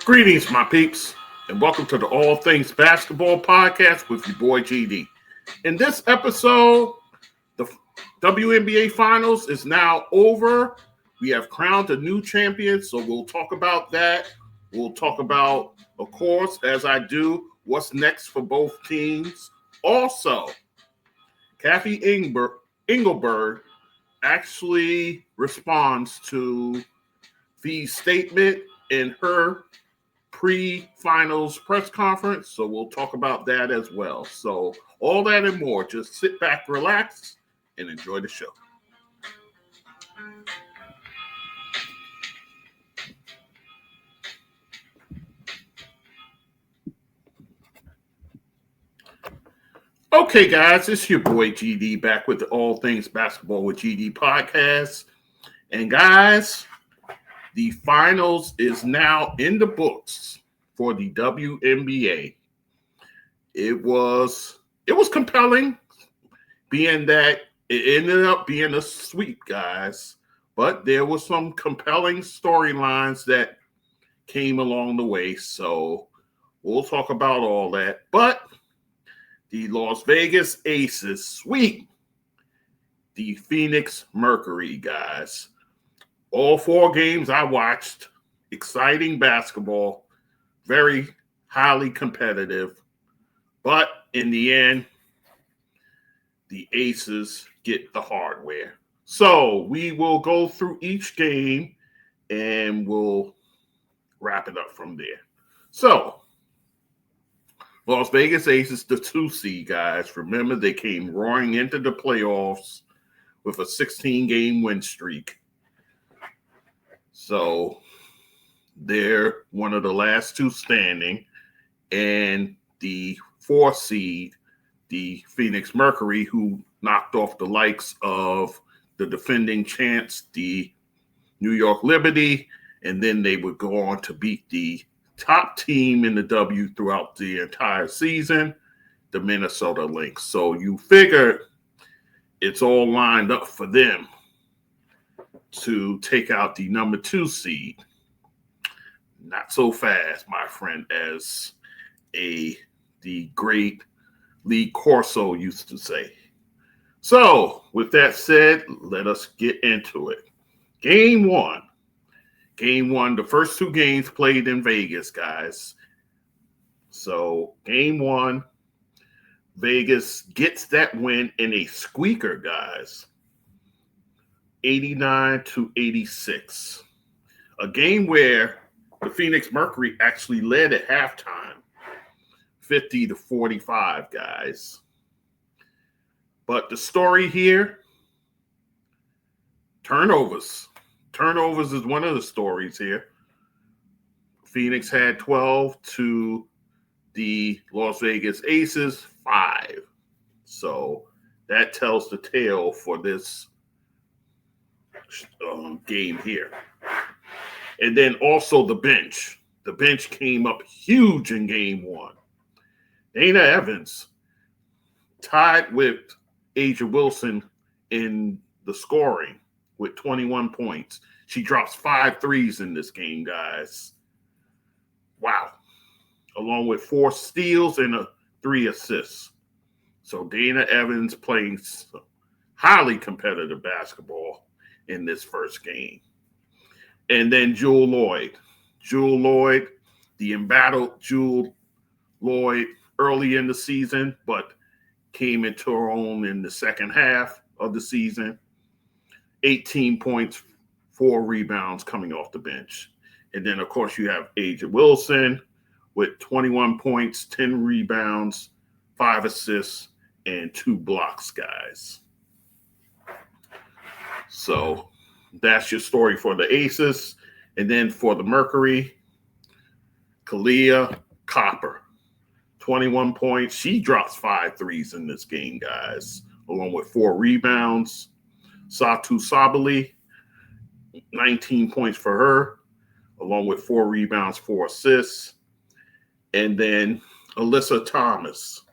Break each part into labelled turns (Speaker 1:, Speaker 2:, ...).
Speaker 1: Greetings, my peeps, and welcome to the All Things Basketball Podcast with your boy GD. In this episode, the WNBA Finals is now over. We have crowned a new champion, so we'll talk about that. We'll talk about, of course, as I do, what's next for both teams. Also, Cathy Engelbert actually responds to Phee's statement in her pre-finals press conference, so we'll talk about that as well. So all that and more, just sit back, relax, and enjoy the show. Okay, guys, it's your boy GD back with the All Things Basketball with GD podcast. And guys, the finals is now in the books for the WNBA. It was compelling, being that it ended up being a sweep, guys. But there were some compelling storylines that came along the way. So we'll talk about all that. But the Las Vegas Aces sweep the Phoenix Mercury, guys. All four games I watched. Exciting basketball. Very highly competitive. But in the end, the Aces get the hardware. So we will go through each game and we'll wrap it up from there. So, Las Vegas Aces, the 2 seed, guys. Remember, they came roaring into the playoffs with a 16-game win streak. So they're one of the last two standing. And the 4 seed, the Phoenix Mercury, who knocked off the likes of the defending champs, the New York Liberty, and then they would go on to beat the top team in the W throughout the entire season, the Minnesota Lynx. So you figure it's all lined up for them to take out the number 2 seed. Not so fast, my friend, as the great Lee Corso used to say. So, with that said, let us get into it. Game one, the first 2 games played in Vegas, guys. So, game one, Vegas gets that win in a squeaker, guys. 89-86. A game where the Phoenix Mercury actually led at halftime, 50-45, guys. But the story here, turnovers. Turnovers is one of the stories here. Phoenix had 12 to the Las Vegas Aces, 5. So that tells the tale for this game here. And then also the bench. The bench came up huge in game one. Dana Evans tied with A'ja Wilson in the scoring with 21 points. She drops 5 threes in this game, guys. Wow. Along with 4 steals and 3 assists. So Dana Evans playing highly competitive basketball in this first game. And then Jewell Loyd. Jewell Loyd, the embattled Jewell Loyd early in the season, but came into her own in the second half of the season. 18 points, 4 rebounds coming off the bench. And then, of course, you have A'ja Wilson with 21 points, 10 rebounds, 5 assists, and 2 blocks, guys. So that's your story for the Aces. And then for the Mercury, Kiah Stokes, 21 points. She drops 5 threes in this game, guys, along with 4 rebounds. Satou Sabally, 19 points for her, along with 4 rebounds, 4 assists. And then Alyssa Thomas,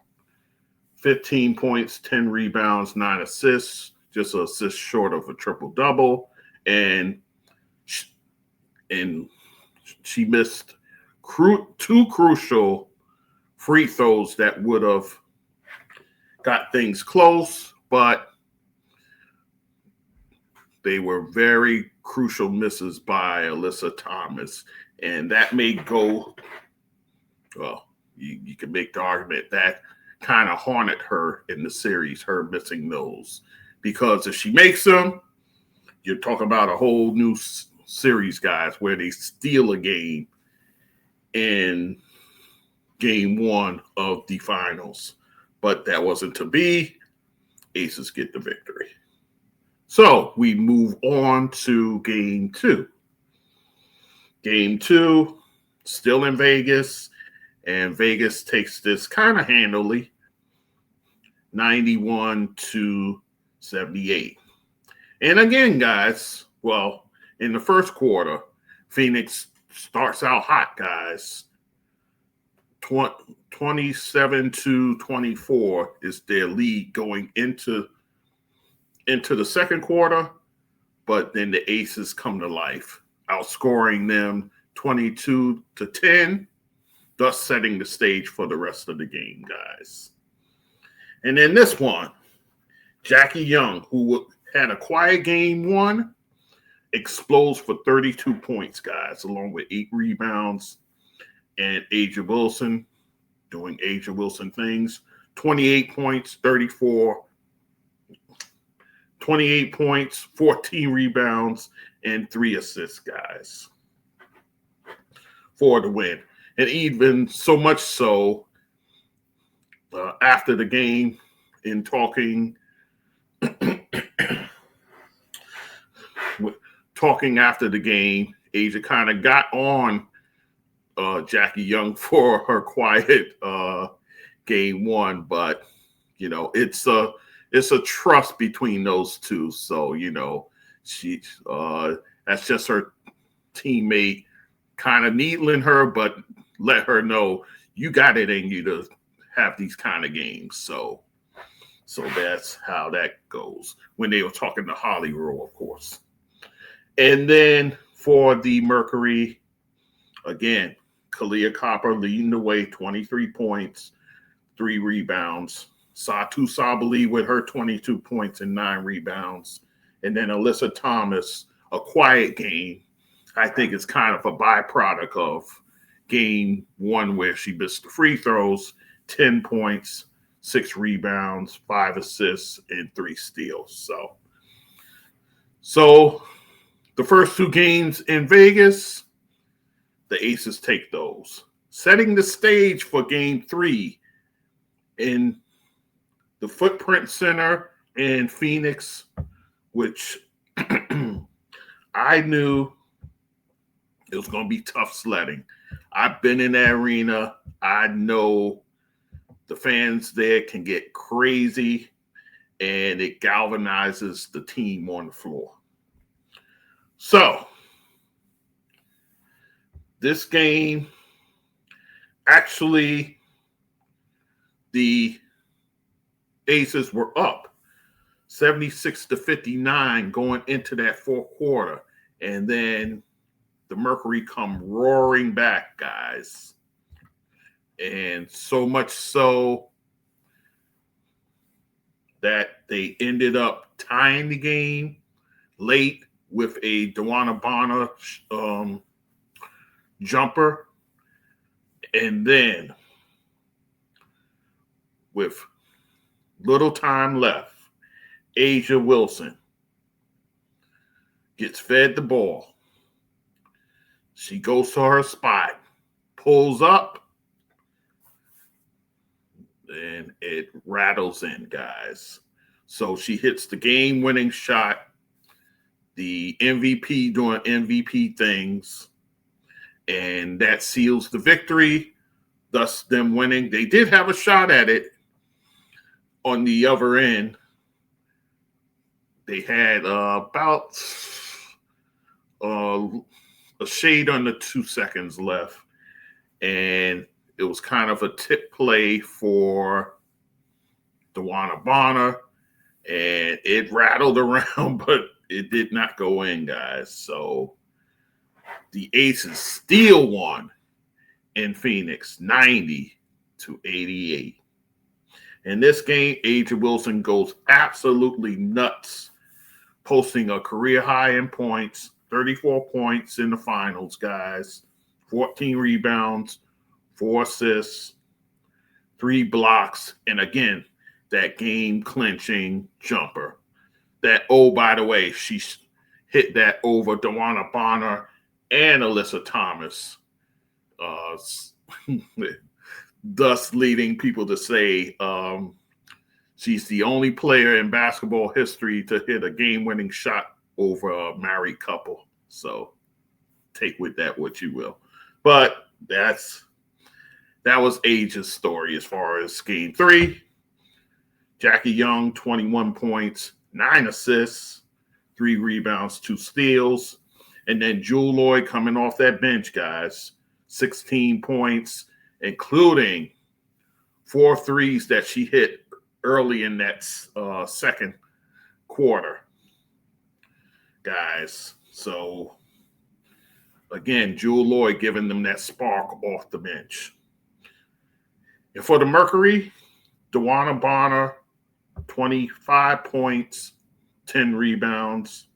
Speaker 1: 15 points, 10 rebounds, 9 assists, just an assist short of a triple-double. And she missed two crucial free throws that would have got things close, but they were very crucial misses by Alyssa Thomas. And that may go, well, you can make the argument that kind of haunted her in the series, her missing those. Because if she makes them, you're talking about a whole new series, guys, where they steal a game in game one of the finals. But that wasn't to be. Aces get the victory. So we move on to game two. Game two, still in Vegas, and Vegas takes this kind of handily, 91-78. And again, guys, well, in the first quarter, Phoenix starts out hot, guys. 27-24 is their lead going into the second quarter, but then the Aces come to life, outscoring them 22-10, thus setting the stage for the rest of the game, guys. And then this one, Jackie Young, who had a quiet game one, explodes for 32 points, guys, along with 8 rebounds. And A'ja Wilson doing A'ja Wilson things, 28 points, 28 points, 14 rebounds, and 3 assists, guys, for the win. And even so much so, after the game, in talking after the game, A'ja kind of got on Jackie Young for her quiet game one, but it's a trust between those two. So she that's just her teammate kind of needling her, but let her know you got it in you to have these kind of games. So that's how that goes when they were talking to Holly Rowe, of course. And then for the Mercury, again, Kahleah Copper leading the way, 23 points, 3 rebounds. Satou Sabally with her 22 points and 9 rebounds. And then Alyssa Thomas, a quiet game. I think it's kind of a byproduct of game one where she missed the free throws, 10 points, 6 rebounds, 5 assists, and 3 steals. So the first 2 games in Vegas, the Aces take those. Setting the stage for game 3 in the Footprint Center in Phoenix, which I knew it was going to be tough sledding. I've been in that arena. I know the fans there can get crazy, and it galvanizes the team on the floor. So, this game, actually, the Aces were up 76-59 going into that fourth quarter. And then the Mercury come roaring back, guys. And so much so that they ended up tying the game late with a DeWanna Bonner jumper. And then with little time left, A'ja Wilson gets fed the ball. She goes to her spot, pulls up, and it rattles in, guys. So she hits the game-winning shot, the MVP doing MVP things, and that seals the victory, thus them winning. They did have a shot at it on the other end. They had about a shade under 2 seconds left, and it was kind of a tip play for DeWanna Bonner, and it rattled around, but it did not go in, guys. So the Aces steal one in Phoenix, 90-88. In this game, A'ja Wilson goes absolutely nuts, posting a career high in points, 34 points in the finals, guys, 14 rebounds, 4 assists, 3 blocks, and again, that game-clinching jumper. That, oh, by the way, she hit that over DeWanna Bonner and Alyssa Thomas, thus leading people to say she's the only player in basketball history to hit a game-winning shot over a married couple. So take with that what you will. But that was A'ja's story as far as game 3. Jackie Young, 21 points, 9 assists, 3 rebounds, 2 steals. And then Jewell Loyd coming off that bench, guys, 16 points, including 4 threes that she hit early in that second quarter, guys. So, again, Jewell Loyd giving them that spark off the bench. And for the Mercury, DeWanna Bonner, 25 points, 10 rebounds.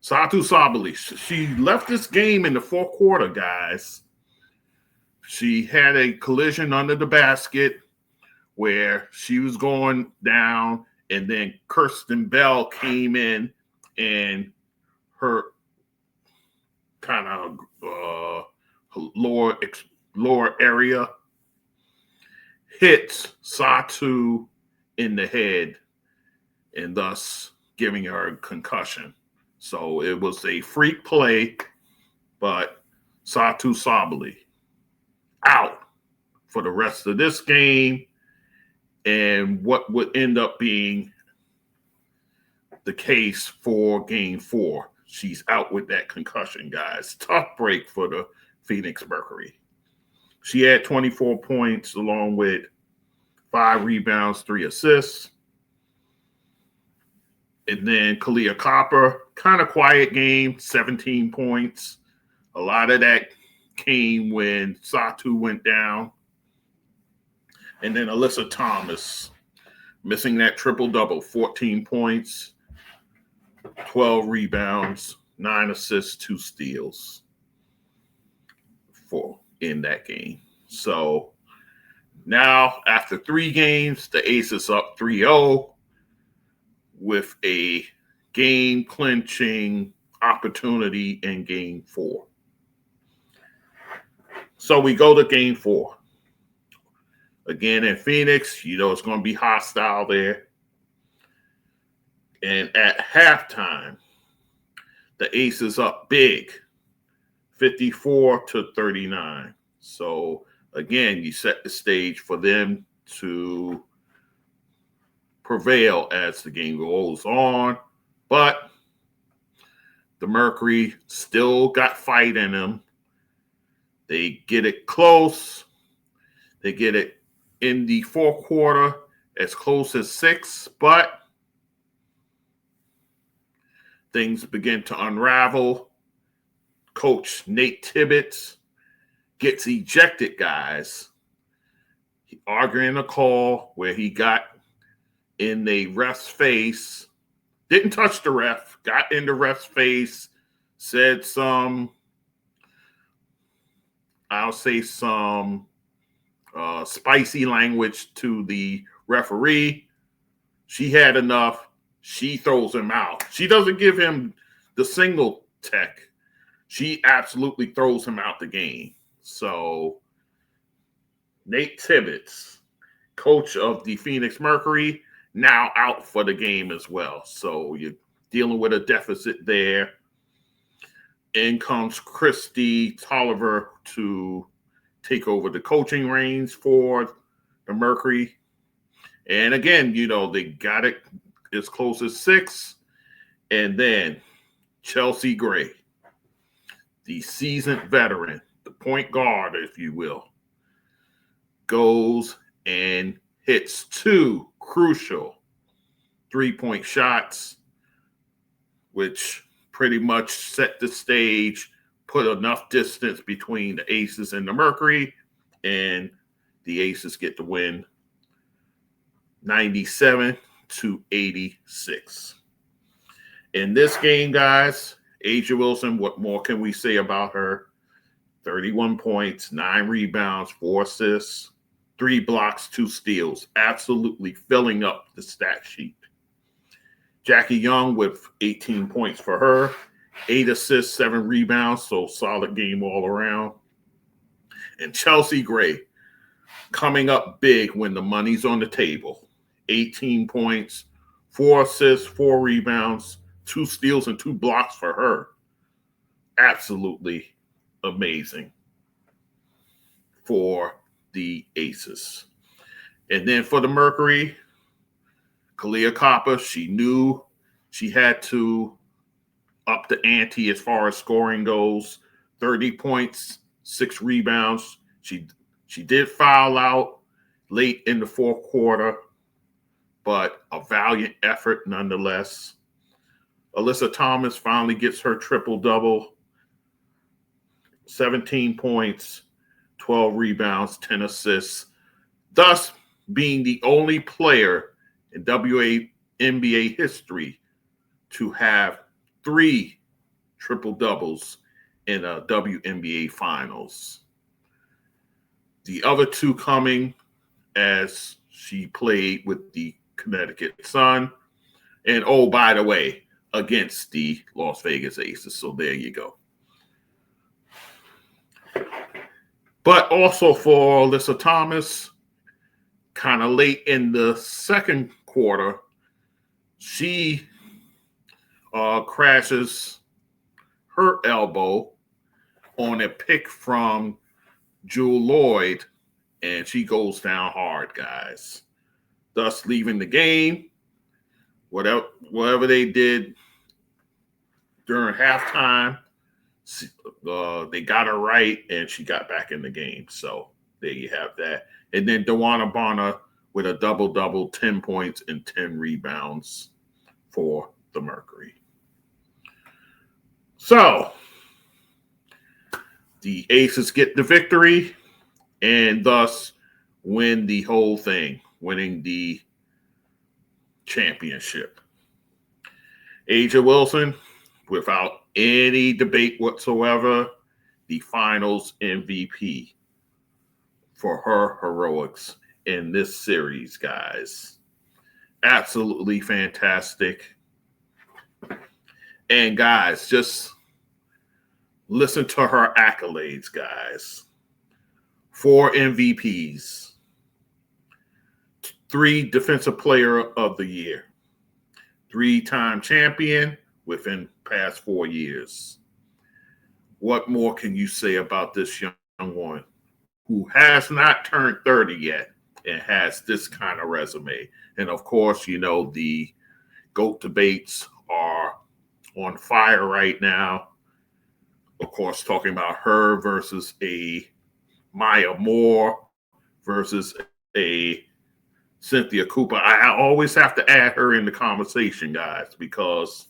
Speaker 1: Satou Sabally, she left this game in the fourth quarter, guys. She had a collision under the basket where she was going down, and then Kierstan Bell came in, and her kind of lower area hits Satou in the head, and thus giving her a concussion. So it was a freak play, but Satou Sabally out for the rest of this game, and what would end up being the case for game 4. She's out with that concussion, guys. Tough break for the Phoenix Mercury. She had 24 points along with 5 rebounds, 3 assists. And then Kahleah Copper, kind of quiet game, 17 points. A lot of that came when Satou went down. And then Alyssa Thomas, missing that triple-double, 14 points, 12 rebounds, 9 assists, 2 steals in that game. So now, after 3 games, the Aces up 3-0 with a game-clinching opportunity in game 4. So we go to game 4. Again, in Phoenix, it's going to be hostile there. And at halftime, the Aces up big, 54-39. So, again, you set the stage for them to prevail as the game goes on. But the Mercury still got fight in them. They get it close. They get it in the fourth quarter as close as 6, but things begin to unravel. Coach Nate Tibbetts gets ejected, guys. Arguing a call where he got in the ref's face, didn't touch the ref, got in the ref's face, said some spicy language to the referee. She had enough. She throws him out. She doesn't give him the single tech. She absolutely throws him out the game. So Nate Tibbetts, coach of the Phoenix Mercury, now out for the game as well. So you're dealing with a deficit there. In comes Christy Tolliver to take over the coaching reins for the Mercury. And again, they got it as close as 6. And then Chelsea Gray, the seasoned veteran, the point guard, if you will, goes and hits 2 crucial 3-point shots, which pretty much set the stage put enough distance between the Aces and the Mercury, and the Aces get the win 97-86. In this game, guys, A'ja Wilson, what more can we say about her? 31 points, 9 rebounds, 4 assists, 3 blocks, 2 steals. Absolutely filling up the stat sheet. Jackie Young with 18 points for her, 8 assists, 7 rebounds, so solid game all around. And Chelsea Gray coming up big when the money's on the table. 18 points, 4 assists, 4 rebounds, 2 steals, and 2 blocks for her. Absolutely amazing for the Aces. And then for the Mercury, Kahleah Copper, she knew she had to up the ante as far as scoring goes. 30 points, 6 rebounds. She did foul out late in the fourth quarter, but a valiant effort nonetheless. Alyssa Thomas finally gets her triple-double. 17 points, 12 rebounds, 10 assists, thus being the only player in WNBA history to have 3 triple-doubles in a WNBA Finals. The other 2 coming as she played with the Connecticut Sun. And, oh, by the way, against the Las Vegas Aces. So there you go. But also for Alyssa Thomas, kind of late in the second quarter, she crashes her elbow on a pick from Jewell Loyd, and she goes down hard, guys. Thus leaving the game. Whatever they did during halftime, they got her right, and she got back in the game. So there you have that. And then DeWanna Bonner with a double-double, 10 points and 10 rebounds for the Mercury. So the Aces get the victory and thus win the whole thing, winning the championship. A'ja Wilson, without any debate whatsoever, the Finals MVP for her heroics in this series, guys. Absolutely fantastic. And guys, just listen to her accolades, guys. 4 MVPs, 3 Defensive Player of the Year, 3-time champion within past 4 years. What more can you say about this young one who has not turned 30 yet and has this kind of resume? And of course, you know, the GOAT debates are on fire right now. Of course, talking about her versus a Maya Moore versus a Cynthia Cooper. I always have to add her in the conversation, guys, because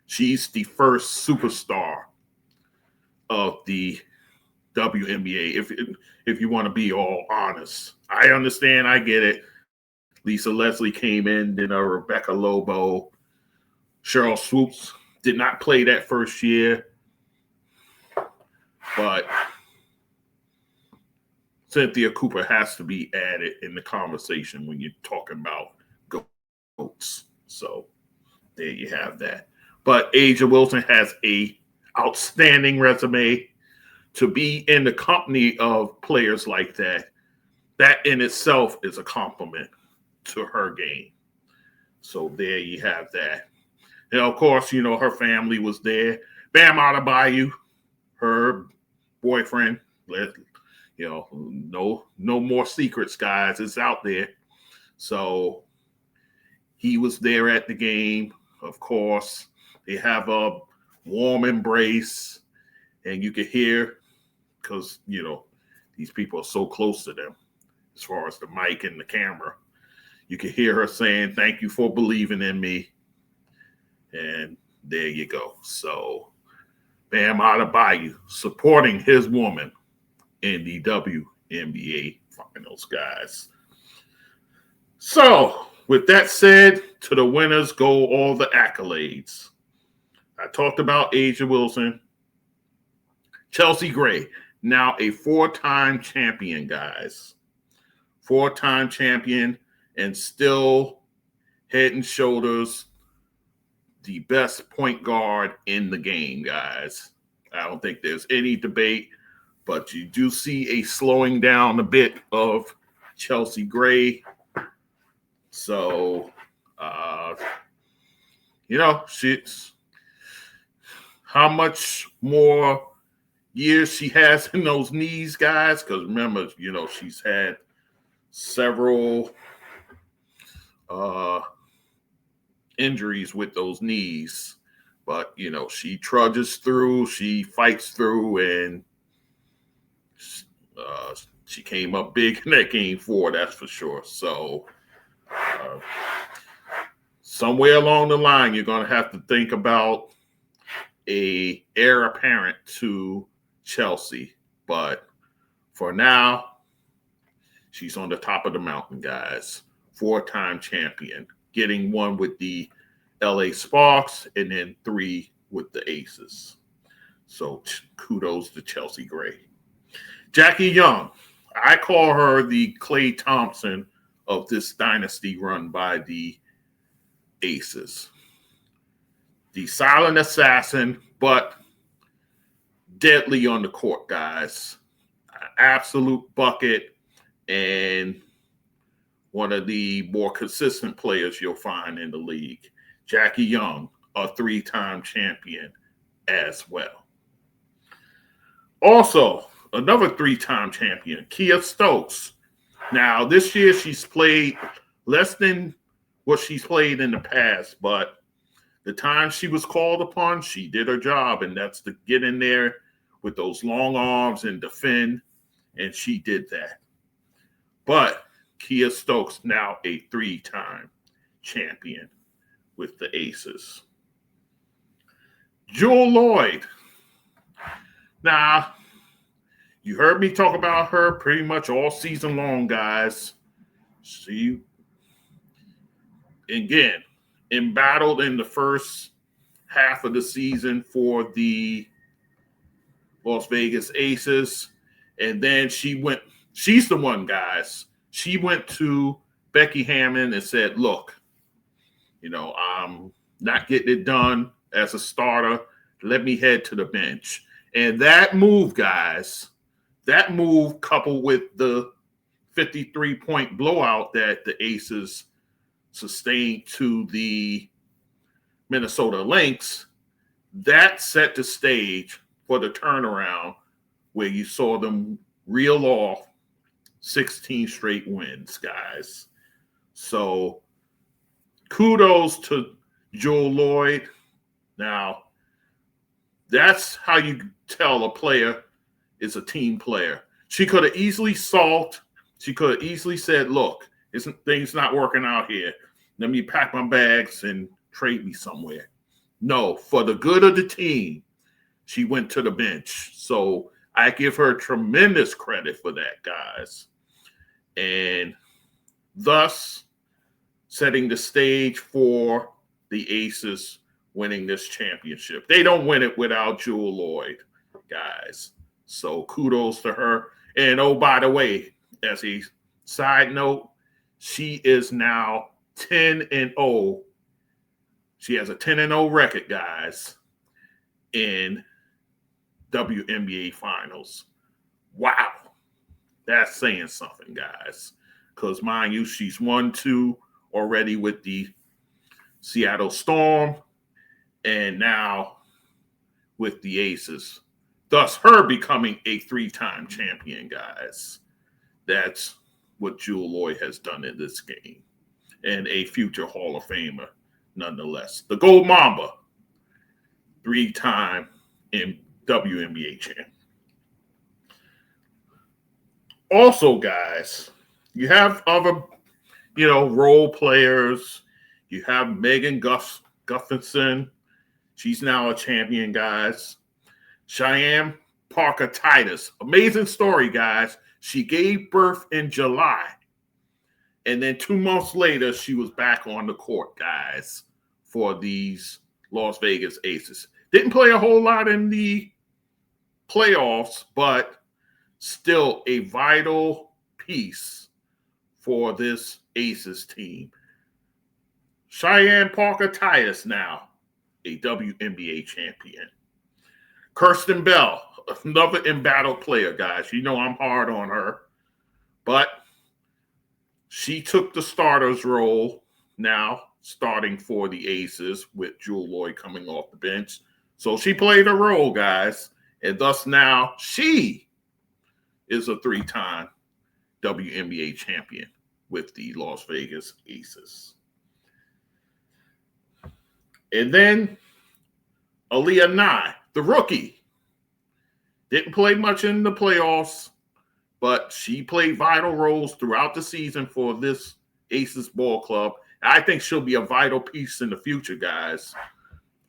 Speaker 1: she's the first superstar of the WNBA. If you want to be all honest, I understand. I get it. Lisa Leslie came in, then Rebecca Lobo. Cheryl Swoops did not play that first year, but Cynthia Cooper has to be added in the conversation when you're talking about GOATs. So there you have that. But A'ja Wilson has a outstanding resume. To be in the company of players like that, that in itself is a compliment to her game. So there you have that. And of course, you know, her family was there. Bam Adebayo, her boyfriend, you know, no more secrets, guys. It's out there. So he was there at the game. Of course, they have a warm embrace, and you could hear, because, you know, these people are so close to them as far as the mic and the camera. You could hear her saying, "Thank you for believing in me." And there you go. So Bam Adebayo supporting his woman in the WNBA Finals, guys. So, with that said, to the winners go all the accolades. I talked about A'ja Wilson. Chelsea Gray, now a 4-time champion, guys. 4-time champion and still head and shoulders the best point guard in the game, guys. I don't think there's any debate, but you do see a slowing down a bit of Chelsea Gray. So, she's how much more years she has in those knees, guys, because remember, she's had several injuries with those knees, but she trudges through, she fights through, and she came up big in that game 4, that's for sure. So somewhere along the line, you're going to have to think about a heir apparent to Chelsea, but for now, she's on the top of the mountain, guys. 4-time champion, getting 1 with the LA Sparks and then 3 with the Aces. So kudos to Chelsea Gray. Jackie Young, I call her the Klay Thompson of this dynasty run by the Aces. The silent assassin, but deadly on the court, guys. Absolute bucket and one of the more consistent players you'll find in the league. Jackie Young, a 3-time champion as well. Also, another 3-time champion, Kiah Stokes. Now, this year she's played less than what she's played in the past, but the time she was called upon, she did her job, and that's to get in there with those long arms and defend, and she did that. But Kiah Stokes now a 3-time champion with the Aces. Jewell Loyd. Now, you heard me talk about her pretty much all season long, guys. She, again, embattled in the first half of the season for the Las Vegas Aces. And then she's the one, guys. She went to Becky Hammon and said, look, I'm not getting it done as a starter. Let me head to the bench. And that move, guys, coupled with the 53-point blowout that the Aces sustained to the Minnesota Lynx, that set the stage for the turnaround where you saw them reel off 16 straight wins, guys. So kudos to Jewell Loyd. Now, that's how you tell a player is a team player. She could have easily sulked. She could have easily said, look, things not working out here. Let me pack my bags and trade me somewhere. No, for the good of the team, she went to the bench. So I give her tremendous credit for that, guys. And thus setting the stage for the Aces winning this championship. They don't win it without Jewell Loyd, guys. So kudos to her. And oh, by the way, as a side note, she is now 10-0. She has a 10-0 record, guys, in WNBA Finals. Wow. That's saying something, guys. Because, mind you, she's 1-2 already with the Seattle Storm and now with the Aces. Thus, her becoming a 3-time champion, guys. That's what Jewell Loyd has done in this game. And a future Hall of Famer, nonetheless. The Gold Mamba, 3-time WNBA champ. Also, guys, you have other, role players. You have Megan Gustafson. She's now a champion, guys. Cheyenne Parker-Tyus. Amazing story, guys. She gave birth in July. And then 2 months later, she was back on the court, guys, for these Las Vegas Aces. Didn't play a whole lot in the playoffs, but still a vital piece for this Aces team. Cheyenne Parker-Tyus now a WNBA champion. Kierstan Bell, another embattled player, guys. You know I'm hard on her. But she took the starter's role now, starting for the Aces with Jewell Loyd coming off the bench. So she played a role, guys. And thus now she is a 3-time WNBA champion with the Las Vegas Aces. And then Aaliyah Nye, the rookie. Didn't play much in the playoffs, but she played vital roles throughout the season for this Aces ball club. I think she'll be a vital piece in the future, guys,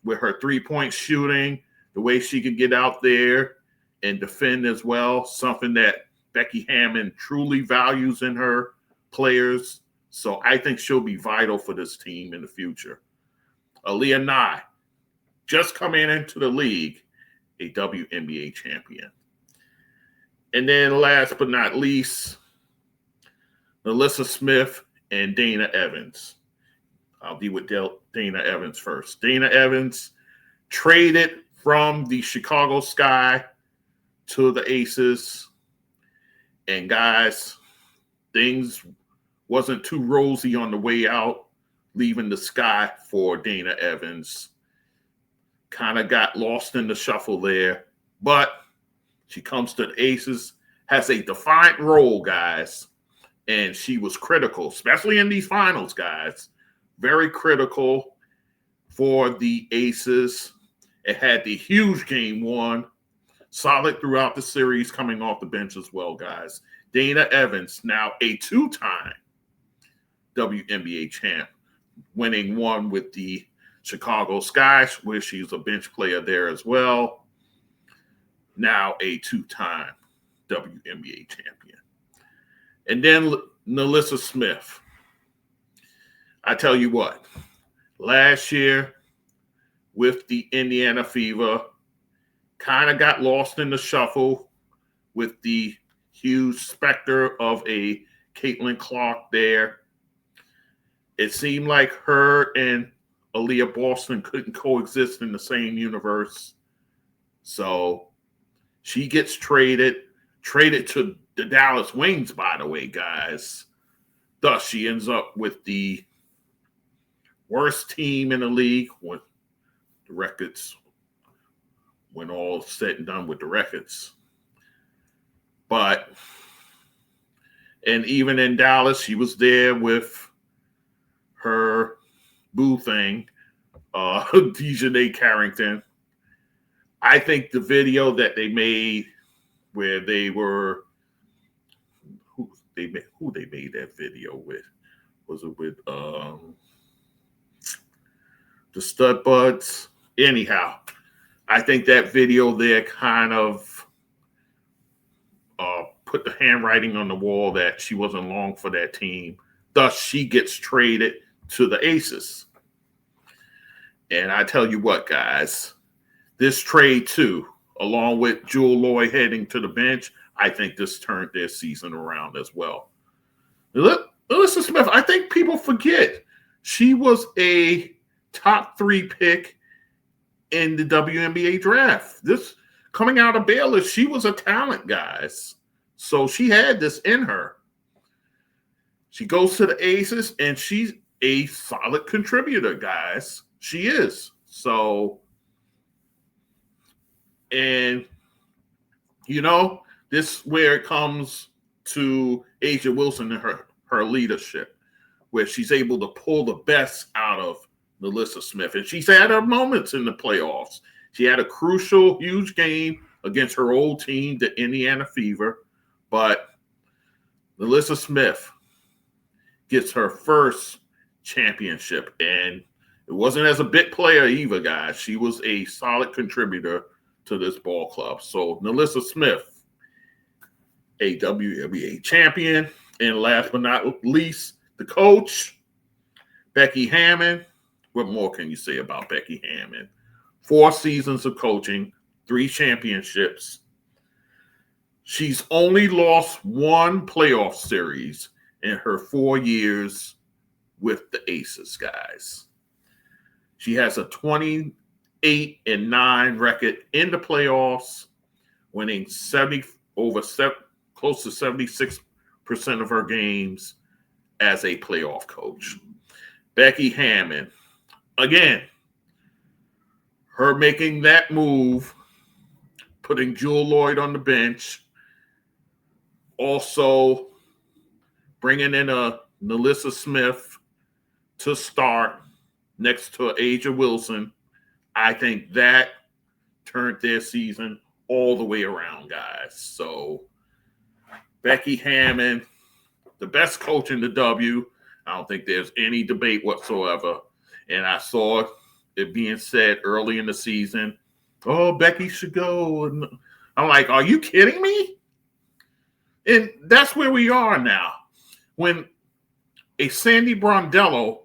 Speaker 1: with her three-point shooting, the way she can get out there and defend as well, something that Becky Hammon truly values in her players. So I think she'll be vital for this team in the future. Aaliyah Nye, just coming into the league, a WNBA champion. And then last but not least, NaLyssa Smith and Dana Evans. I'll deal with Dana Evans first. Dana Evans traded from the Chicago Sky to the Aces. And guys, things wasn't too rosy on the way out, leaving the Sky for Dana Evans. Kind of got lost in the shuffle there. But she comes to the Aces, has a defined role, guys. And she was critical, especially in these finals, guys. Very critical for the Aces. It had the huge game one. Solid throughout the series, coming off the bench as well, guys. Dana Evans, now a 2-time WNBA champ, winning one with the Chicago Sky, where she's a bench player there as well. Now a 2-time WNBA champion. And then NaLyssa Smith. I tell you what, last year with the Indiana Fever, kind of got lost in the shuffle with the huge specter of a Caitlin Clark there. It seemed like her and Aaliyah Boston couldn't coexist in the same universe. So she gets traded to the Dallas Wings, by the way, guys. Thus, she ends up with the worst team in the league when the records, when all said and done with the records. But, and even in Dallas, she was there with her boo thing, Dejanay Carrington. I think the video that they made where they were, who they made that video with? Was it with the Stud Buds? Anyhow, I think that video there kind of put the handwriting on the wall that she wasn't long for that team. Thus, she gets traded to the Aces. And I tell you what, guys, this trade too, along with Jewell Loyd heading to the bench, I think this turned their season around as well. NaLyssa Smith, I think people forget she was a top 3 pick in the WNBA draft. This coming out of Baylor, she was a talent, guys. So she had this in her. She goes to the Aces, and she's a solid contributor, guys. She is. So, and, you know, this is where it comes to A'ja Wilson and her leadership, where she's able to pull the best out of NaLyssa Smith. And she's had her moments in the playoffs. She had a crucial, huge game against her old team, the Indiana Fever. But NaLyssa Smith gets her first championship. And it wasn't as a bit player either, guys. She was a solid contributor to this ball club. So NaLyssa Smith, a WNBA champion. And last but not least, the coach, Becky Hammon. What more can you say about Becky Hammon? 4 seasons of coaching, 3 championships. She's only lost 1 playoff series in her 4 years with the Aces, guys. She has a 28-9 record in the playoffs, winning close to 76% of her games as a playoff coach. Becky Hammon, again, her making that move, putting Jewell Loyd on the bench, also bringing in a NaLyssa Smith to start next to A'ja Wilson. I think that turned their season all the way around, guys. So Becky Hammon, the best coach in the W. I don't think there's any debate whatsoever. And I saw it being said early in the season, oh, Becky should go. And I'm like, are you kidding me? And that's where we are now. When a Sandy Brondello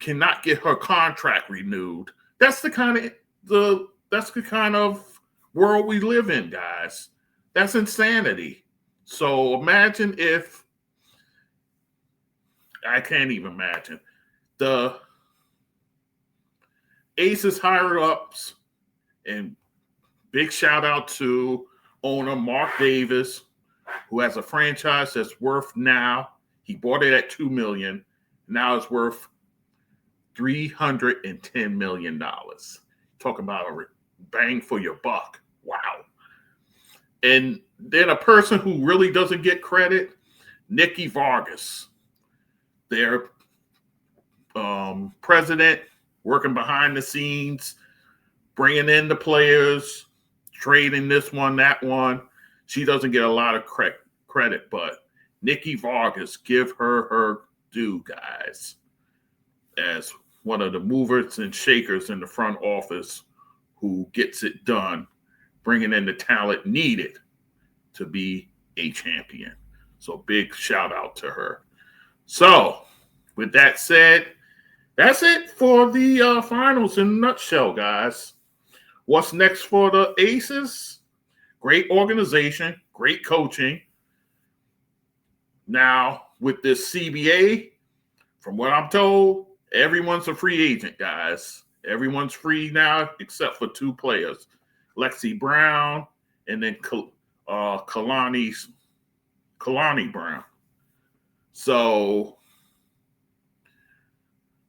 Speaker 1: cannot get her contract renewed, that's the kind of world we live in, guys. That's insanity. So imagine if, I can't even imagine, the Aces higher-ups, and big shout-out to owner Mark Davis, who has a franchise that's worth now, he bought it at $2 million, now it's worth $310 million. Talk about a bang for your buck. Wow. And then a person who really doesn't get credit, Nikki Fargas, their president, working behind the scenes, bringing in the players, trading this one, that one. She doesn't get a lot of credit, but Nikki Fargas, give her due, guys, as one of the movers and shakers in the front office who gets it done, bringing in the talent needed to be a champion. So big shout out to her. So with that said, that's it for the finals in a nutshell, guys. What's next for the Aces? Great organization, great coaching. Now, with this CBA, from what I'm told, everyone's a free agent, guys. Everyone's free now except for 2 players, Lexi Brown and then Kalani Brown. So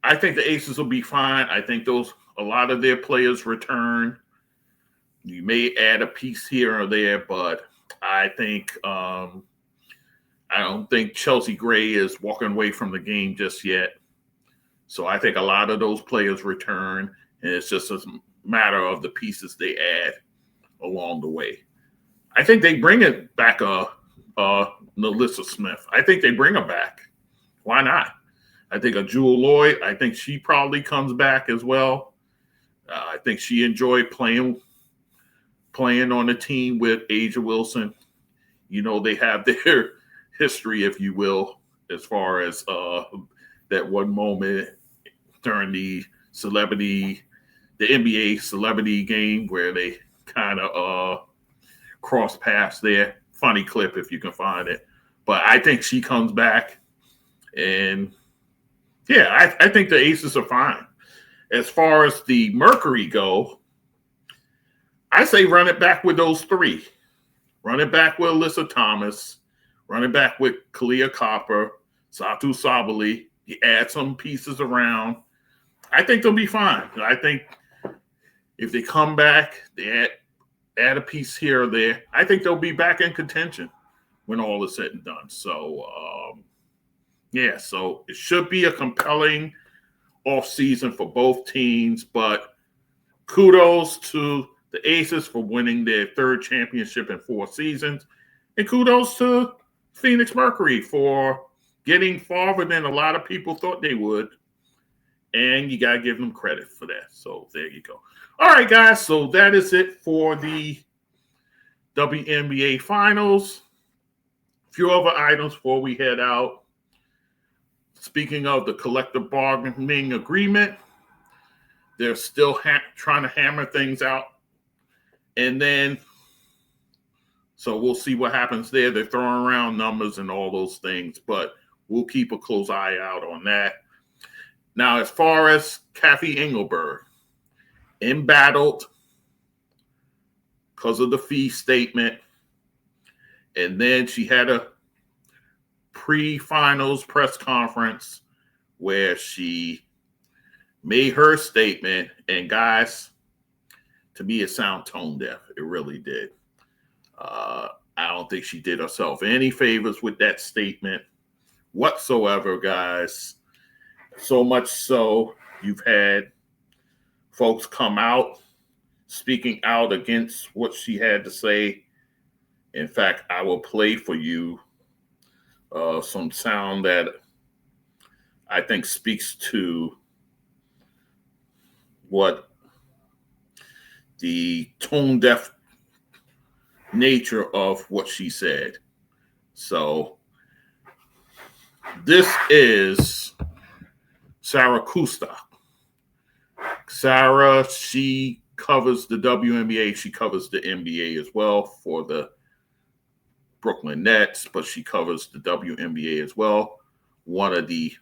Speaker 1: I think the Aces will be fine. I think a lot of their players return. You may add a piece here or there, but I think I don't think Chelsea Gray is walking away from the game just yet. So I think a lot of those players return, and it's just a matter of the pieces they add along the way. I think they bring it back NaLyssa Smith. I think they bring her back. Why not? I think a Jewell Loyd, I think she probably comes back as well. I think she enjoyed playing on the team with A'ja Wilson. You know, they have their history, if you will, as far as that one moment during the NBA celebrity game where they kind of cross paths there. Funny clip if you can find it. But I think she comes back. And, yeah, I think the Aces are fine. As far as the Mercury go, I say run it back with those 3. Run it back with Alyssa Thomas. Run it back with Kahleah Copper, Satou Sabally. You add some pieces around. I think they'll be fine. I think if they come back, they add a piece here or there, I think they'll be back in contention when all is said and done. So, so it should be a compelling offseason for both teams, but kudos to the Aces for winning their 3rd championship in 4 seasons, and kudos to Phoenix Mercury for getting farther than a lot of people thought they would And you got to give them credit for that. So there you go. All right, guys. So that is it for the WNBA Finals. A few other items before we head out. Speaking of the collective bargaining agreement, they're still trying to hammer things out. And then, so we'll see what happens there. They're throwing around numbers and all those things, but we'll keep a close eye out on that. Now, as far as Cathy Engelbert, embattled because of the Phee statement. And then she had a pre-finals press conference where she made her statement. And guys, to me, it sounded tone deaf. It really did. I don't think she did herself any favors with that statement whatsoever, guys. So much so, you've had folks come out speaking out against what she had to say. In fact, I will play for you some sound that I think speaks to what the tone deaf nature of what she said. So this is Sarah Kustok. Sarah, she covers the WNBA. She covers the NBA as well for the Brooklyn Nets, but she covers the WNBA as well. One of the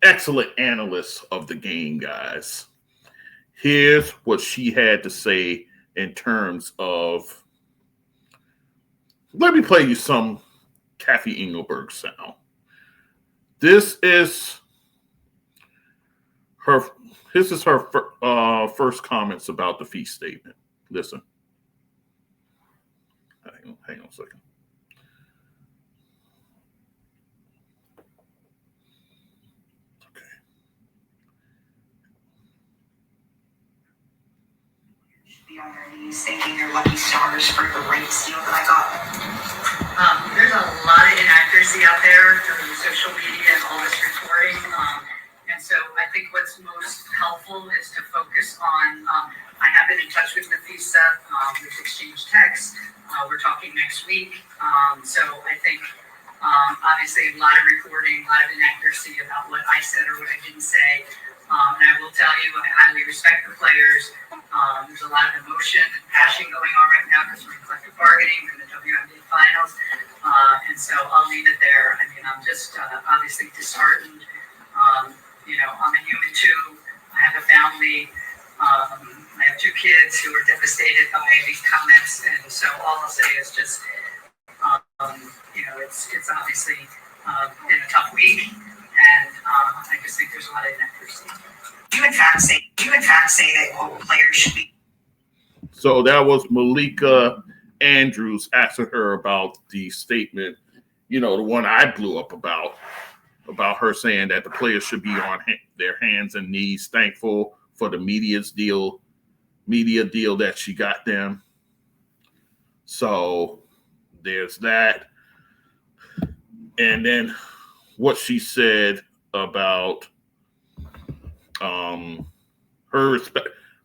Speaker 1: excellent analysts of the game, guys. Here's what she had to say in terms of, let me play you some Cathy Engelbert sound. This is her first comments about the Phee statement. Listen. Hang on a second. Okay.
Speaker 2: You should be on your knees thanking your lucky stars for the race deal that I got. There's a lot of inaccuracy out there through social media and all this reporting. And so I think what's most helpful is to focus on, I have been in touch with Napheesa. We've exchanged texts. We're talking next week. So I think, obviously, a lot of reporting, a lot of inaccuracy about what I said or what I didn't say. And I will tell you, I highly respect the players. There's a lot of emotion and passion going on right now because we're in collective bargaining, we're in the WNBA Finals. And so I'll leave it there. I mean, I'm just obviously disheartened. I'm a human too. I have a family. I have 2 kids who are devastated by these comments. And so all I'll say is just, it's obviously been a tough week. And I just think there's a lot of inaccuracy. Do you in fact say that quote players should be?
Speaker 1: So that was Malika Andrews asking her about the statement, the one I blew up about her saying that the players should be on their hands and knees, thankful for the media deal that she got them. So there's that. And then what she said about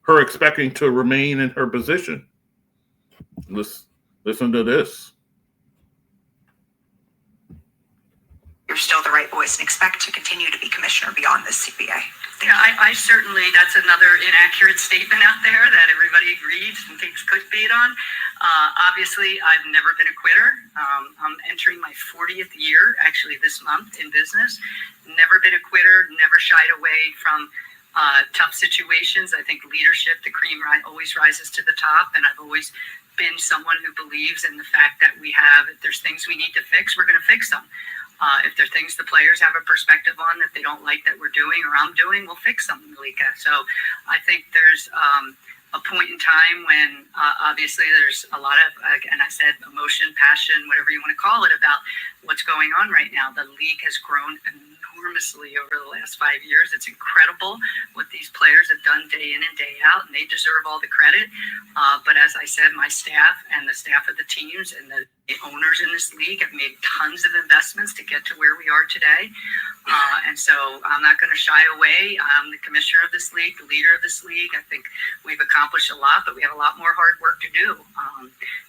Speaker 1: her expecting to remain in her position. Listen to this.
Speaker 2: You're still the right voice and expect to continue to be commissioner beyond this CBA.
Speaker 3: Yeah, I certainly, that's another inaccurate statement out there that everybody agrees and thinks clickbait on. Obviously, I've never been a quitter. I'm entering my 40th year, actually this month, in business. Never been a quitter, never shied away from tough situations. I think leadership, the cream always rises to the top, and I've always been someone who believes in the fact that if there's things we need to fix, we're going to fix them. If there are things the players have a perspective on that they don't like that we're doing or I'm doing, we'll fix them, Malika. So I think there's a point in time when obviously there's a lot of, and I said emotion, passion, whatever you want to call it, about what's going on right now. The league has grown enormously over the last 5 years. It's incredible what these players have done day in and day out, and they deserve all the credit. But as I said, my staff and the staff of the teams and the owners in this league have made tons of investments to get to where we are today. And so I'm not going to shy away. I'm the commissioner of this league, the leader of this league. I think we've accomplished a lot, but we have a lot more hard work to do.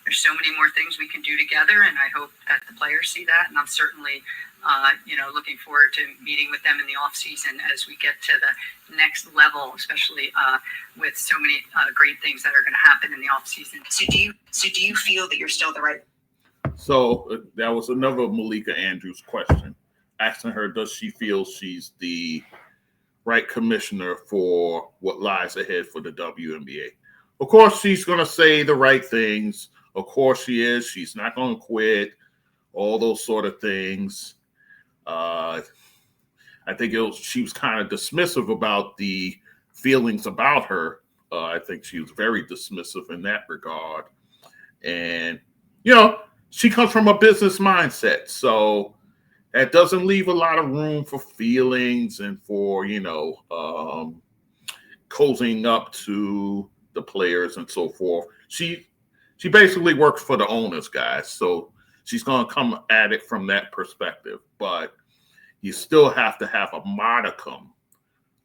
Speaker 3: There's so many more things we can do together, and I hope that the players see that. And I'm certainly, looking forward to meeting with them in the off season as we get to the next level, especially with so many great things that are going to happen in the off season.
Speaker 2: So do you feel that you're still the right?
Speaker 1: So that was another Malika Andrews question, asking her, does she feel she's the right commissioner for what lies ahead for the WNBA? Of course, she's going to say the right things. Of course she is. She's not going to quit, all those sort of things. I think she was kind of dismissive about the feelings about her. I think she was very dismissive in that regard. And, she comes from a business mindset. So that doesn't leave a lot of room for feelings and for, cozying up to the players and so forth. She basically works for the owners, guys. So she's going to come at it from that perspective. But you still have to have a modicum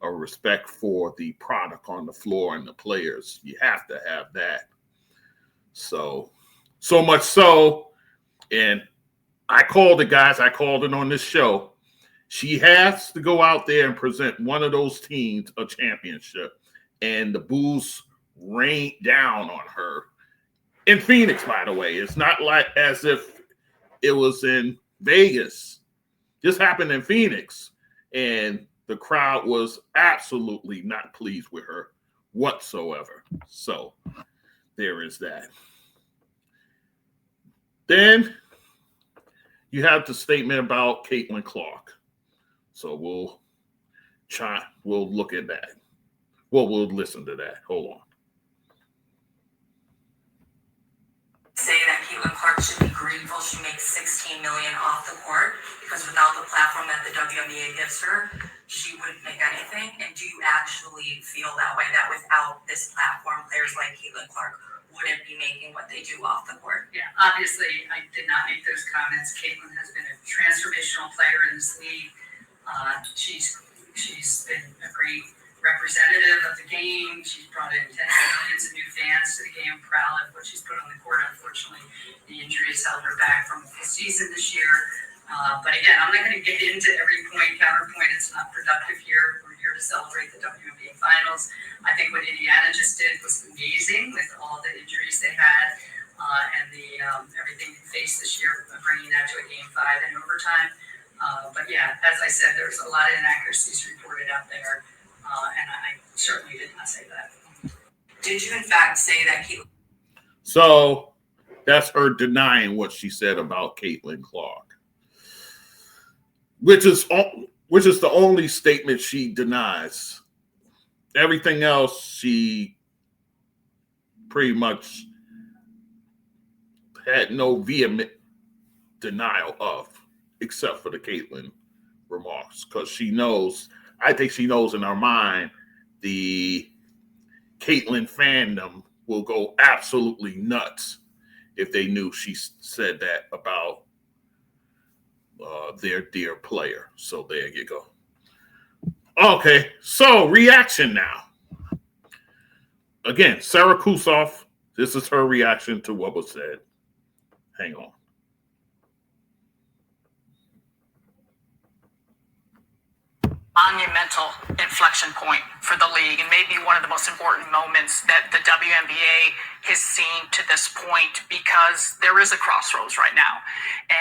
Speaker 1: of respect for the product on the floor and the players. You have to have that. So much so, and I called it, guys. I called it on this show. She has to go out there and present one of those teams a championship. And the boos rained down on her. In Phoenix, by the way. It's not like as if it was in Vegas. This happened in Phoenix. And the crowd was absolutely not pleased with her whatsoever. So there is that. Then you have the statement about Caitlin Clark. So we'll look at that. Well, we'll listen to that. Hold on.
Speaker 2: Say that Caitlin Clark should be grateful she makes $16 million off the court, because without the platform that the WNBA gives her, she wouldn't make anything. And do you actually feel that way, that without this platform, players like Caitlin Clark wouldn't be making what they do off the court?
Speaker 3: Yeah, obviously, I did not make those comments. Caitlin has been a transformational player in this league. She's been a great representative of the game. She's brought in tens of millions of new fans to the game. Proud of what she's put on the court. Unfortunately, the injuries held her back from the full season this year. But again, I'm not going to get into every point, counterpoint. It's not productive here. We're here to celebrate the WNBA Finals. I think what Indiana just did was amazing with all the injuries they had and the everything they faced this year, bringing that to a Game 5 in overtime. But yeah, as I said, there's a lot of inaccuracies reported out there. And I certainly did not say that.
Speaker 2: Did you, in fact, say that Caitlin?
Speaker 1: So that's her denying what she said about Caitlin Clark, which is the only statement she denies. Everything else she pretty much had no vehement denial of, except for the Caitlin remarks, because she knows. I think she knows in her mind the Caitlin fandom will go absolutely nuts if they knew she said that about their dear player. So there you go. Okay, so reaction now. Again, Sarah Kusoff, this is her reaction to what was said. Hang on.
Speaker 4: Monumental inflection point for the league, and maybe one of the most important moments that the WNBA has seen to this point, because there is a crossroads right now.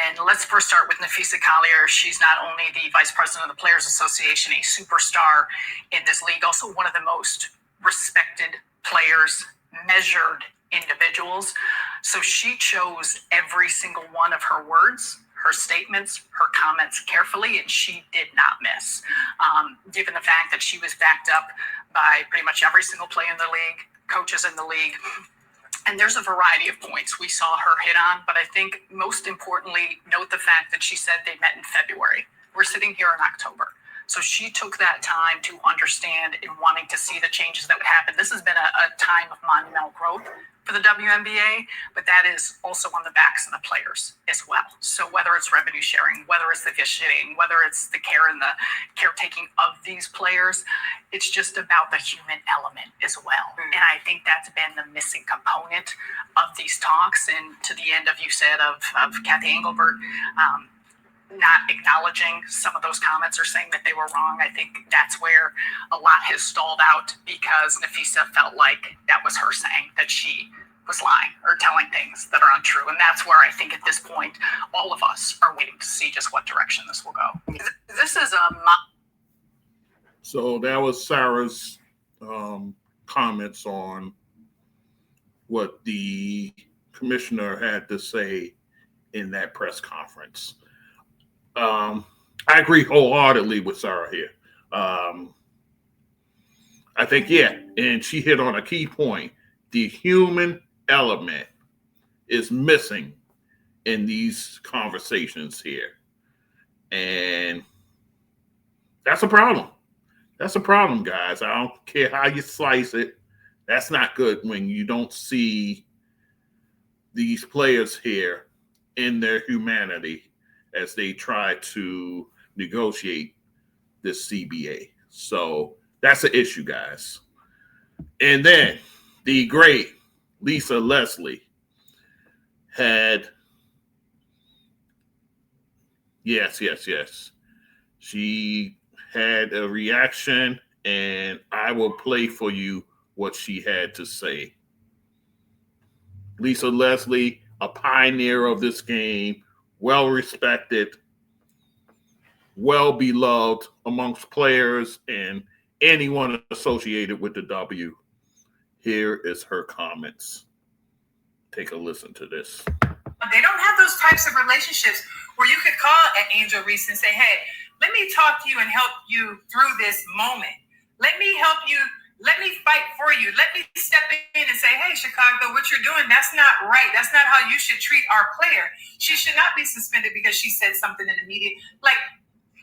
Speaker 4: And let's first start with Napheesa Collier. She's not only the vice president of the Players Association, a superstar in this league, also one of the most respected players, measured individuals. So she chose every single one of her words, her statements, her comments carefully, and she did not miss. Given the fact that she was backed up by pretty much every single player in the league, coaches in the league, and there's a variety of points we saw her hit on, but I think most importantly, note the fact that she said they met in February. We're sitting here in October. So she took that time to understand and wanting to see the changes that would happen. This has been a time of monumental growth for the WNBA, but that is also on the backs of the players as well. So whether it's revenue sharing, whether it's the officiating, whether it's the care and the caretaking of these players, it's just about the human element as well. And I think that's been the missing component of these talks. And to the end of you said of Cathy Engelbert, not acknowledging some of those comments or saying that they were wrong. I think that's where a lot has stalled out because Napheesa felt like that was her saying that she was lying or telling things that are untrue. And that's where I think at this point, all of us are waiting to see just what direction this will go. This is
Speaker 1: So that was Sarah's comments on what the commissioner had to say in that press conference. I agree wholeheartedly with Sarah here. I think, and she hit on a key point. The human element is missing in these conversations here. And that's a problem. That's a problem, guys. I don't care how you slice it. That's not good when you don't see these players here in their humanity as they try to negotiate this CBA. So that's an issue, guys. And then the great Lisa Leslie had, yes. She had a reaction, and I will play for you what she had to say. Lisa Leslie, a pioneer of this game, well respected, well beloved amongst players and anyone associated with the W. Here is her comments. Take a listen to this.
Speaker 2: They don't have those types of relationships where you could call an Angel Reese and say, hey, let me talk to you and help you through this moment. Let me help you. Let me fight for you. Let me step in and say, hey, Chicago, what you're doing, that's not right. That's not how you should treat our player. She should not be suspended because she said something in the media. Like,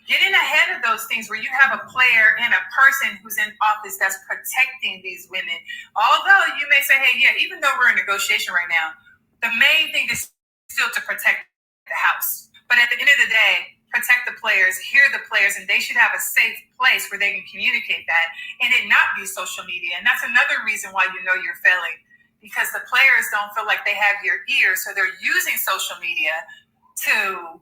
Speaker 2: getting ahead of those things where you have a player and a person who's in office that's protecting these women. Although you may say, hey, yeah, even though we're in negotiation right now, the main thing is still to protect the house. But at the end of the day, protect the players, hear the players, and they should have a safe place where they can communicate that and it not be social media. And that's another reason why you know you're failing, because the players don't feel like they have your ear, so they're using social media to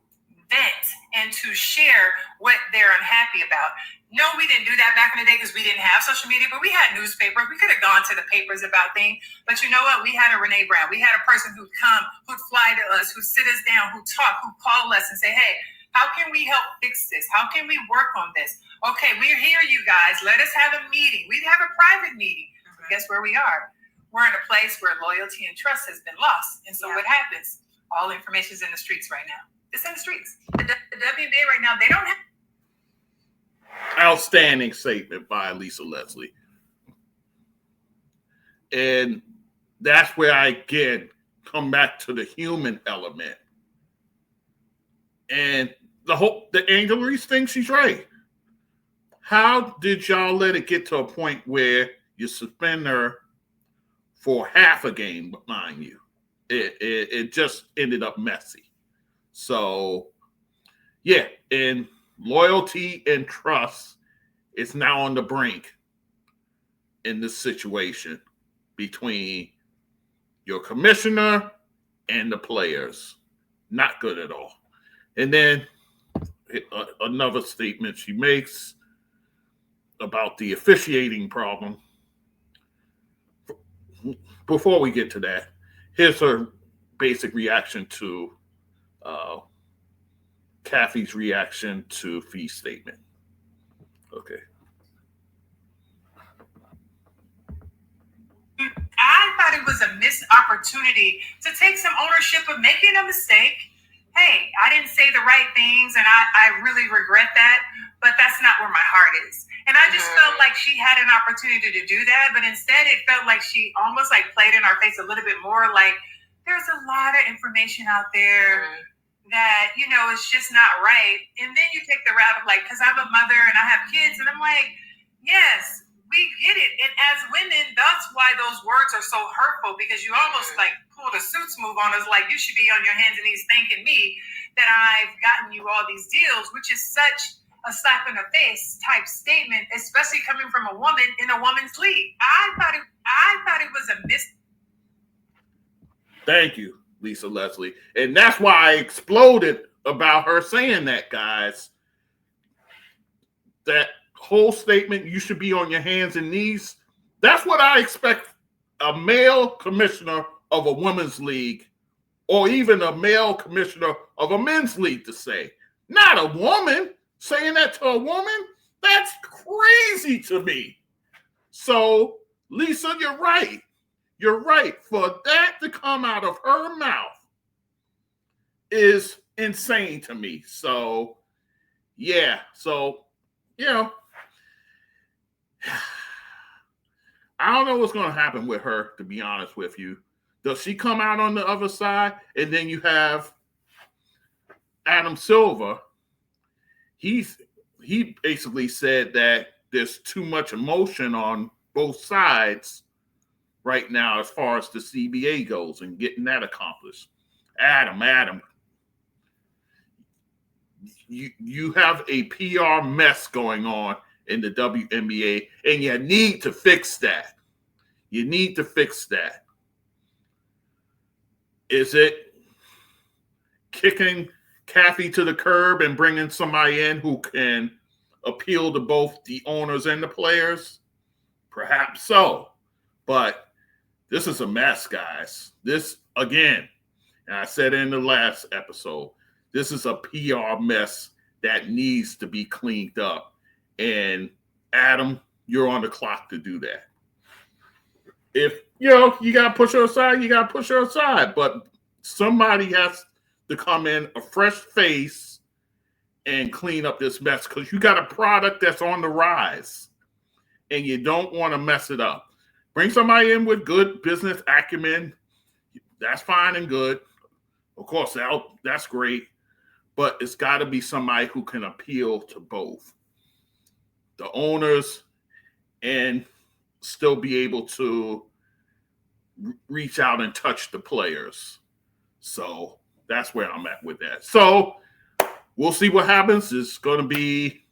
Speaker 2: vent and to share what they're unhappy about. No, we didn't do that back in the day because we didn't have social media, but we had newspapers. We could have gone to the papers about things. But you know what? We had a Renee Brown. We had a person who'd come, who'd fly to us, who'd sit us down, who'd talk, who'd call us and say, hey, how can we help fix this? How can we work on this? Okay, we're here, you guys. Let us have a meeting. We have a private meeting. Guess where we are? We're in a place where loyalty and trust has been lost. And so what happens? All information is in the streets right now. It's in the streets. The WNBA right now, they don't have.
Speaker 1: Outstanding statement by Lisa Leslie. And that's where I, again, come back to the human element. And the Angel Reese thing, she's right. How did y'all let it get to a point where you suspend her for half a game, mind you? It just ended up messy. So, and loyalty and trust is now on the brink in this situation between your commissioner and the players. Not good at all. And then another statement she makes about the officiating problem. Before we get to that, here's her basic reaction to Cathy's reaction to Phee's statement. Okay.
Speaker 2: I thought it was a missed opportunity to take some ownership of making a mistake. Hey, I didn't say the right things, and I really regret that, but that's not where my heart is. And I just felt like she had an opportunity to do that, but instead it felt like she almost like played in our face a little bit more, like there's a lot of information out there
Speaker 5: that, you know, it's just not right. And then you take the route of like, because I'm a mother and I have kids, and I'm like, yes, we get it. And as women, that's why those words are so hurtful, because you almost like pulled a Suits move on us, like you should be on your hands and knees thanking me that I've gotten you all these deals, which is such a slap in the face type statement, especially coming from a woman in a woman's league. I thought it was a miss.
Speaker 1: Thank you, Lisa Leslie. And that's why I exploded about her saying that, guys. That whole statement, you should be on your hands and knees. That's what I expect a male commissioner of a women's league or even a male commissioner of a men's league to say. Not a woman saying that to a woman. That's crazy to me. So, Lisa, you're right. You're right. For that to come out of her mouth is insane to me. So, yeah. So, you know, I don't know what's going to happen with her, to be honest with you. Does she come out on the other side? And then you have Adam Silver. He basically said that there's too much emotion on both sides right now as far as the CBA goes and getting that accomplished. Adam, you have a PR mess going on in the WNBA, and you need to fix that. You need to fix that. Is it kicking Cathy to the curb and bringing somebody in who can appeal to both the owners and the players? Perhaps so. But this is a mess, guys. This, again, and I said in the last episode, this is a PR mess that needs to be cleaned up. And Adam, you're on the clock to do that. If, you know, you got to push her aside, you got to push her aside. But somebody has to come in, a fresh face, and clean up this mess, because you got a product that's on the rise and you don't want to mess it up. Bring somebody in with good business acumen. That's fine and good. Of course, that's great. But it's got to be somebody who can appeal to both the owners and still be able to reach out and touch the players. So that's where I'm at with that. So we'll see what happens. It's going to be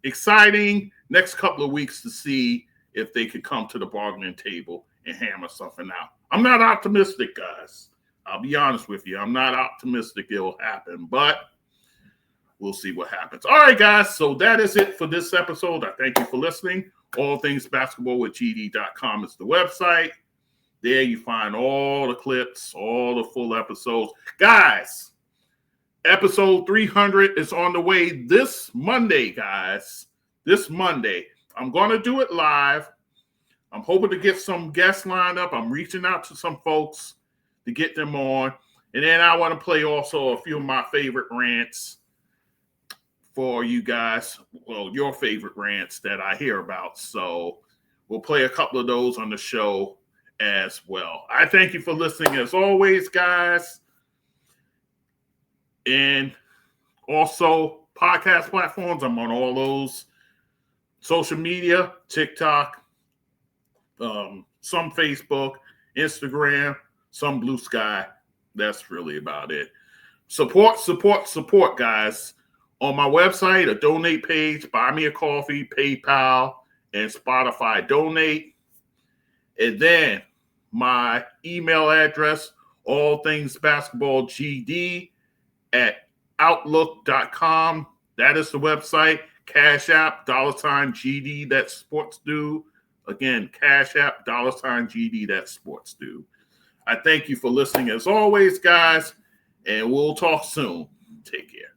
Speaker 1: exciting next couple of weeks to see if they could come to the bargaining table and hammer something out. I'm not optimistic, guys. I'll be honest with you. I'm not optimistic it'll happen, but we'll see what happens. All right, guys. So that is it for this episode. I thank you for listening. All Things Basketball with GD.com is the website. There you find all the clips, all the full episodes. Guys, episode 300 is on the way this Monday, guys. This Monday. I'm going to do it live. I'm hoping to get some guests lined up. I'm reaching out to some folks to get them on. And then I want to play also a few of my favorite rants for you guys. Well, your favorite rants that I hear about. So we'll play a couple of those on the show as well. I thank you for listening as always, guys. And also podcast platforms. I'm on all those. Social media, TikTok, some Facebook, Instagram, some Blue Sky. That's really about it. Support, guys. On my website, a donate page, Buy Me a Coffee, PayPal, and Spotify donate. And then my email address, allthingsbasketballgd@outlook.com. That is the website. Cash App, $GD, that's sports do. Again, Cash App, $GD, that's sports do. I thank you for listening as always, guys, and we'll talk soon. Take care.